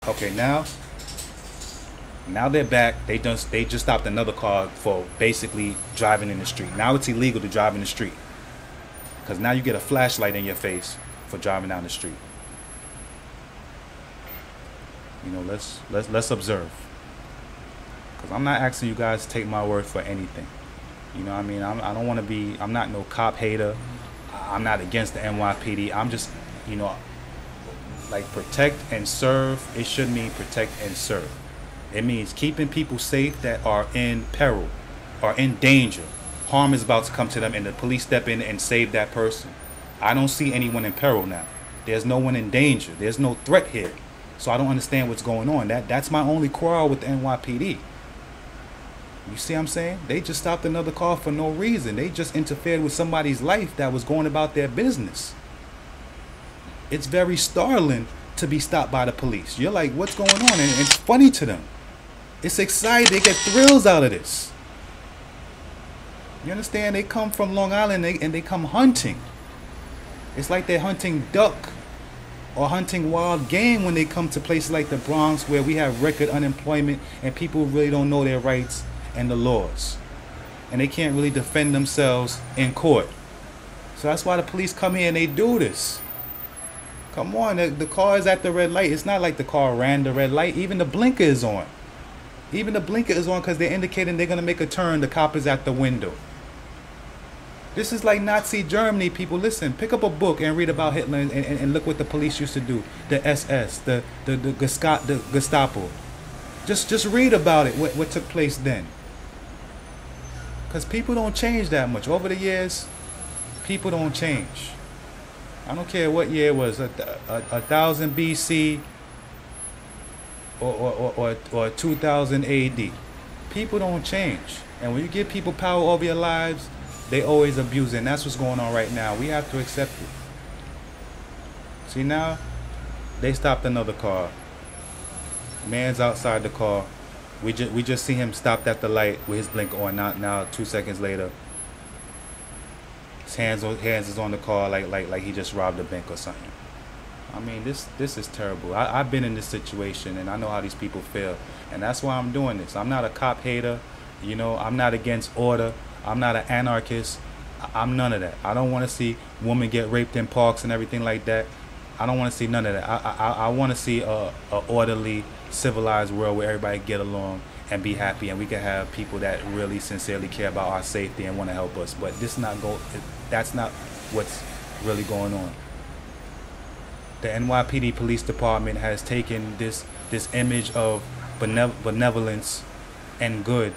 Okay, now they're back. They just stopped another car for basically driving in the street. Now it's illegal to drive in the street because now you get a flashlight in your face for driving down the street. You know, let's observe. Because I'm not asking you guys to take my word for anything. You know what I mean? I don't want to be, I'm not no cop hater. I'm not against the NYPD. I'm just, you know, like protect and serve. It should mean protect and serve. It means keeping people safe that are in peril, are in danger. Harm is about to come to them and the police step in and save that person. I don't see anyone in peril now. There's no one in danger. There's no threat here. So I don't understand what's going on. That's my only quarrel with the NYPD. You see what I'm saying? They just stopped another car for no reason. They just interfered with somebody's life that was going about their business. It's very startling to be stopped by the police. You're like, what's going on? And it's funny to them. It's exciting. They get thrills out of this. You understand? They come from Long Island and they come hunting. It's like they're hunting duck or hunting wild game when they come to places like the Bronx where we have record unemployment and people really don't know their rights and the laws. And they can't really defend themselves in court. So that's why the police come here and they do this. Come on, the car is at the red light. It's not like the car ran the red light. Even the blinker is on. Even the blinker is on because they're indicating they're going to make a turn. The cop is at the window. This is like Nazi Germany, people. Listen, pick up a book and read about Hitler and look what the police used to do. The SS, the Gestapo. Just read about it, what took place then. Because people don't change that much. Over the years, people don't change. I don't care what year it was, 1000 BC or 2000 AD. People don't change. And when you give people power over your lives, they always abuse it. And that's what's going on right now. We have to accept it. See, now they stopped another car. Man's outside the car. We just see him stopped at the light with his blinker on. Now 2 seconds later, his hands is on the car like he just robbed a bank or something. I mean, this is terrible. I've been in this situation and I know how these people feel, and that's why I'm doing this. I'm not a cop hater, you know. I'm not against order. I'm not an anarchist. I'm none of that. I don't want to see women get raped in parks and everything like that. I don't want to see none of that. I want to see a orderly, civilized world where everybody get along and be happy, and we can have people that really sincerely care about our safety and want to help us. But that's not what's really going on. The NYPD Police Department has taken this image of benevolence and good,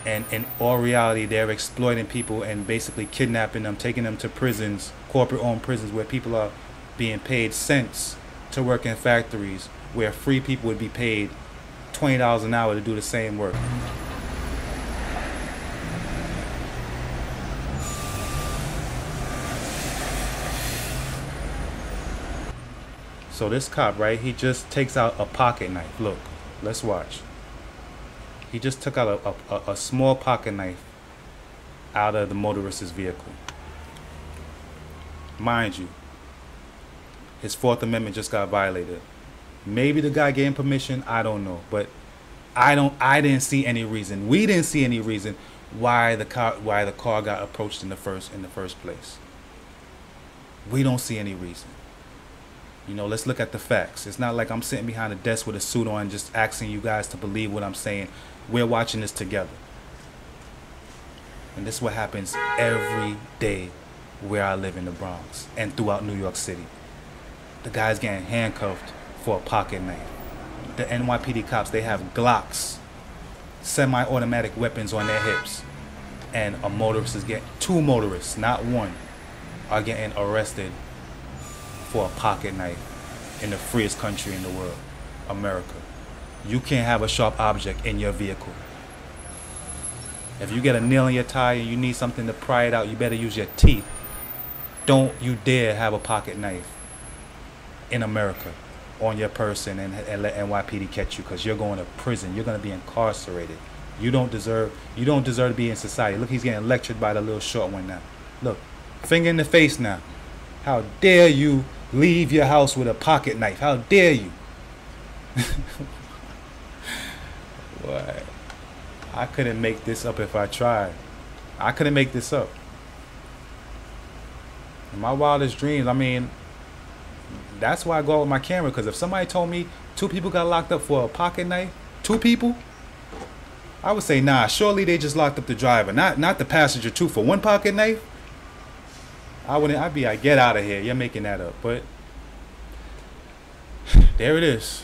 and in all reality they're exploiting people and basically kidnapping them, taking them to prisons, corporate-owned prisons, where people are being paid cents to work in factories where free people would be paid $20 an hour to do the same work. So this cop, right, he just takes out a pocket knife. Look, let's watch. He just took out a small pocket knife out of the motorist's vehicle. Mind you, his Fourth Amendment just got violated. Maybe the guy gave him permission, I don't know. But I didn't see any reason. We didn't see any reason why the car got approached in the first place. We don't see any reason. You know, let's look at the facts. It's not like I'm sitting behind a desk with a suit on just asking you guys to believe what I'm saying. We're watching this together. And this is what happens every day where I live in the Bronx and throughout New York City. The guy's getting handcuffed for a pocket knife. The NYPD cops, they have Glocks, semi-automatic weapons on their hips. And two motorists, not one, are getting arrested for a pocket knife in the freest country in the world, America. You can't have a sharp object in your vehicle. If you get a nail in your tire and you need something to pry it out, you better use your teeth. Don't you dare have a pocket knife in America on your person and let NYPD catch you, because you're going to prison. You're going to be incarcerated. You don't deserve to be in society. Look, he's getting lectured by the little short one now. Look, finger in the face now. How dare you leave your house with a pocket knife? How dare you? What? I couldn't make this up if I tried. I couldn't make this up. In my wildest dreams, I mean, that's why I go out with my camera. Because if somebody told me 2 people got locked up for a pocket knife, 2 people, I would say, nah, surely they just locked up the driver, not the passenger too, for 1 pocket knife. I'd be like, get out of here, you're making that up. But there it is.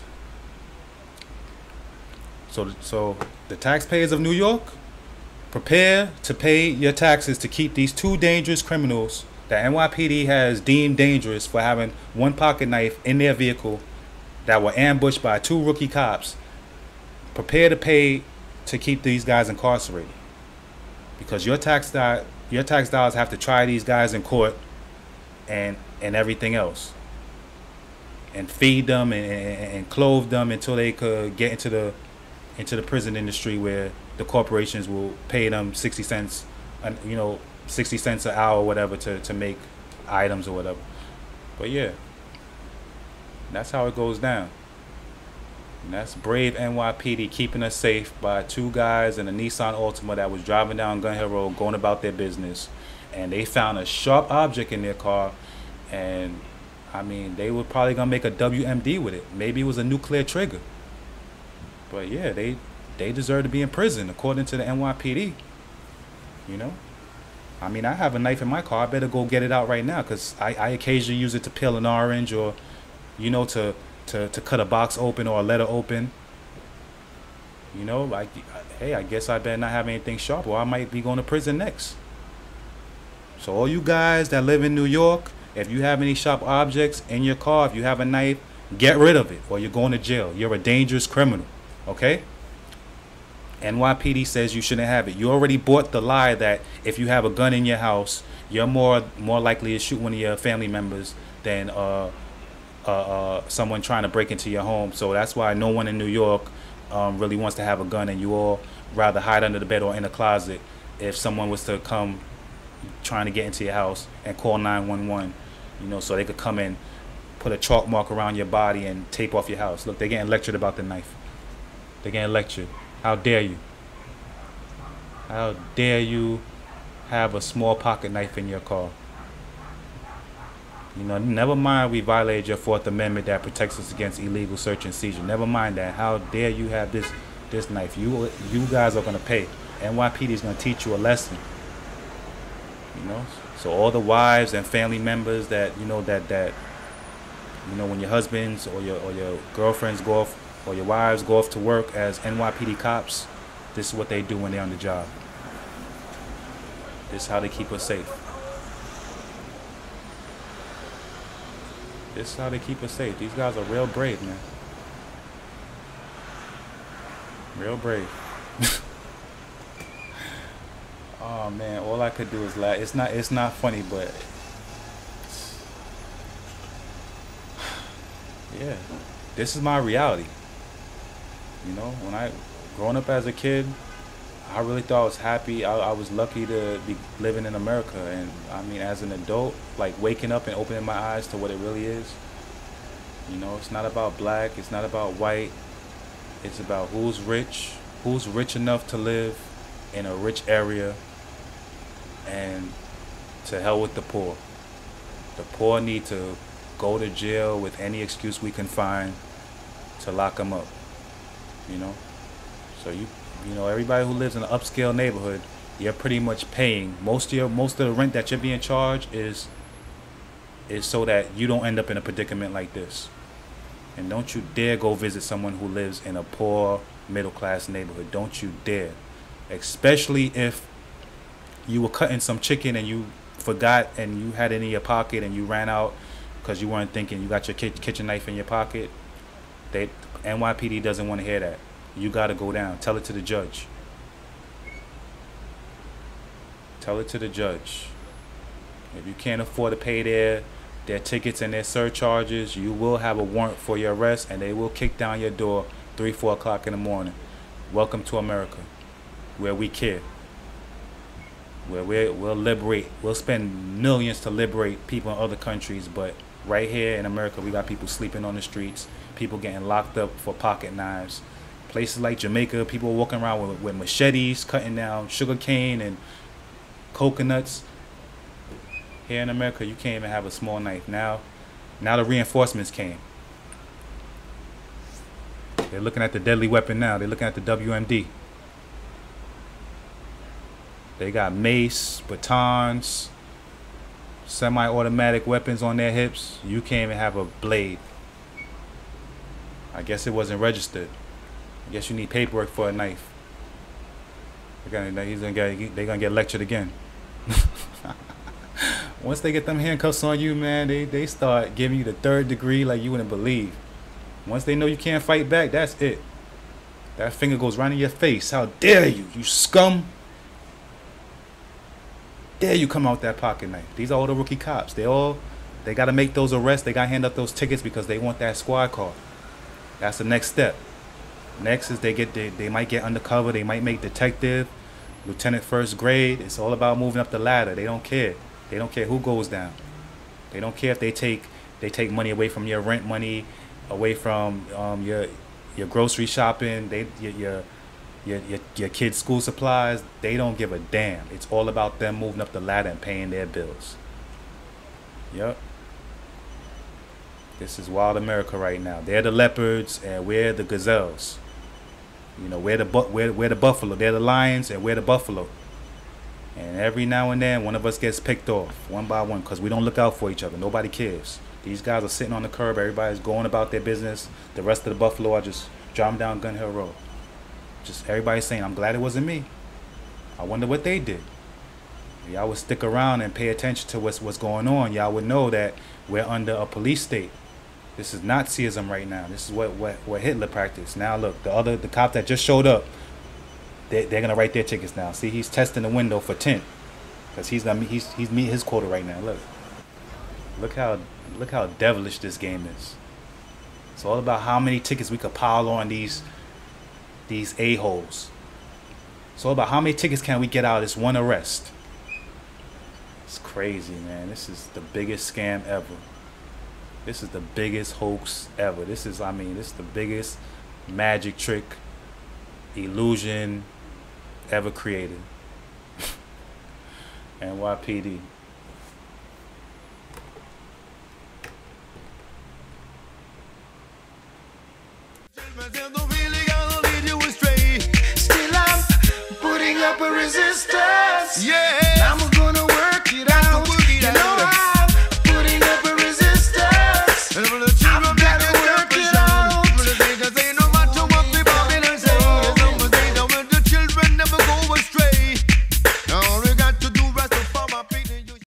So the taxpayers of New York, prepare to pay your taxes to keep these 2 dangerous criminals that NYPD has deemed dangerous for having 1 pocket knife in their vehicle that were ambushed by 2 rookie cops. Prepare to pay to keep these guys incarcerated, because your tax dollars have to try these guys in court and everything else, and feed them and clothe them until they could get into the prison industry, where the corporations will pay them 60 cents, 60 cents an hour or whatever to make items or whatever. But yeah, that's how it goes down. And that's brave NYPD keeping us safe by 2 guys in a Nissan Altima that was driving down Gun Hill Road going about their business, and they found a sharp object in their car, and I mean, they were probably gonna make a WMD with it. Maybe it was a nuclear trigger. But yeah, they deserve to be in prison according to the NYPD. You know, I mean, I have a knife in my car. I better go get it out right now, because I occasionally use it to peel an orange, or to cut a box open or a letter open. Like, hey, I guess I better not have anything sharp, or I might be going to prison next. So all you guys that live in New York, if you have any sharp objects in your car, if you have a knife, get rid of it, or you're going to jail. You're a dangerous criminal, okay? NYPD says you shouldn't have it. You already bought the lie that if you have a gun in your house, you're more likely to shoot one of your family members than someone trying to break into your home. So that's why no one in New York really wants to have a gun, and you all rather hide under the bed or in a closet if someone was to come trying to get into your house, and call 911, so they could come in, put a chalk mark around your body and tape off your house. Look, they're getting lectured about the knife. They're getting lectured. How dare you? How dare you have a small pocket knife in your car? Never mind we violated your 4th Amendment that protects us against illegal search and seizure. Never mind that. How dare you have this knife? You guys are going to pay. NYPD is going to teach you a lesson. So all the wives and family members that when your husbands or your girlfriends go off, or your wives go off to work as NYPD cops, this is what they do when they're on the job. This is how they keep us safe. This is how they keep us safe. These guys are real brave, man. Real brave. Oh man, all I could do is laugh. It's not funny, but yeah, this is my reality. When I growing up as a kid, I really thought I was happy. I was lucky to be living in America, and I mean, as an adult, like waking up and opening my eyes to what it really is. It's not about black, it's not about white. It's about who's rich enough to live in a rich area, and to hell with the poor. The poor need to go to jail with any excuse we can find to lock them up. So everybody who lives in an upscale neighborhood, you're pretty much paying most of the rent that you're being charged is so that you don't end up in a predicament like this. And don't you dare go visit someone who lives in a poor middle class neighborhood. Don't you dare. Especially if you were cutting some chicken and you forgot and you had it in your pocket and you ran out because you weren't thinking. You got your kitchen knife in your pocket. NYPD doesn't want to hear that. You got to go down. Tell it to the judge. Tell it to the judge. If you can't afford to pay their tickets and their surcharges, you will have a warrant for your arrest, and they will kick down your door 3-4 o'clock in the morning. Welcome to America, where we care, where we'll liberate. We'll spend millions to liberate people in other countries, but right here in America, we got people sleeping on the streets. people getting locked up for pocket knives. Places like Jamaica, people walking around with machetes, cutting down sugar cane and coconuts. Here in America, you can't even have a small knife. Now the reinforcements came. They're looking at the deadly weapon now. They're looking at the WMD. They got mace, batons, semi-automatic weapons on their hips. You can't even have a blade. I guess it wasn't registered. I guess you need paperwork for a knife. They're gonna get lectured again. Once they get them handcuffs on you, man, they start giving you the 3rd degree like you wouldn't believe. Once they know you can't fight back, that's it. That finger goes right in your face. How dare you, you scum! Dare you come out that pocket knife? These are all the rookie cops. They got to make those arrests. They got to hand up those tickets because they want that squad car. That's the next step. Next is they might get undercover. They might make detective, lieutenant 1st grade. It's all about moving up the ladder. They don't care. They don't care who goes down. They don't care if they take money away from your rent money, away from your grocery shopping. Your kids' school supplies. They don't give a damn. It's all about them moving up the ladder and paying their bills. Yep. This is wild America right now. They're the leopards and we're the gazelles. You know, we're the buffalo. They're the lions and we're the buffalo. And every now and then, one of us gets picked off, one by one, because we don't look out for each other. Nobody cares. These guys are sitting on the curb. Everybody's going about their business. The rest of the buffalo are just driving down Gun Hill Road. Just everybody's saying, I'm glad it wasn't me. I wonder what they did. Y'all would stick around and pay attention to what's going on. Y'all would know that we're under a police state. This is Nazism right now. This is what Hitler practiced. Now look, the cop that just showed up, they're gonna write their tickets now. See, he's testing the window for tint, because he's meeting his quota right now. Look how devilish this game is. It's all about how many tickets we could pile on these a-holes. It's all about how many tickets can we get out of this one arrest. It's crazy, man. This is the biggest scam ever. This is the biggest hoax ever. This is the biggest magic trick, illusion ever created. NYPD. Fazendo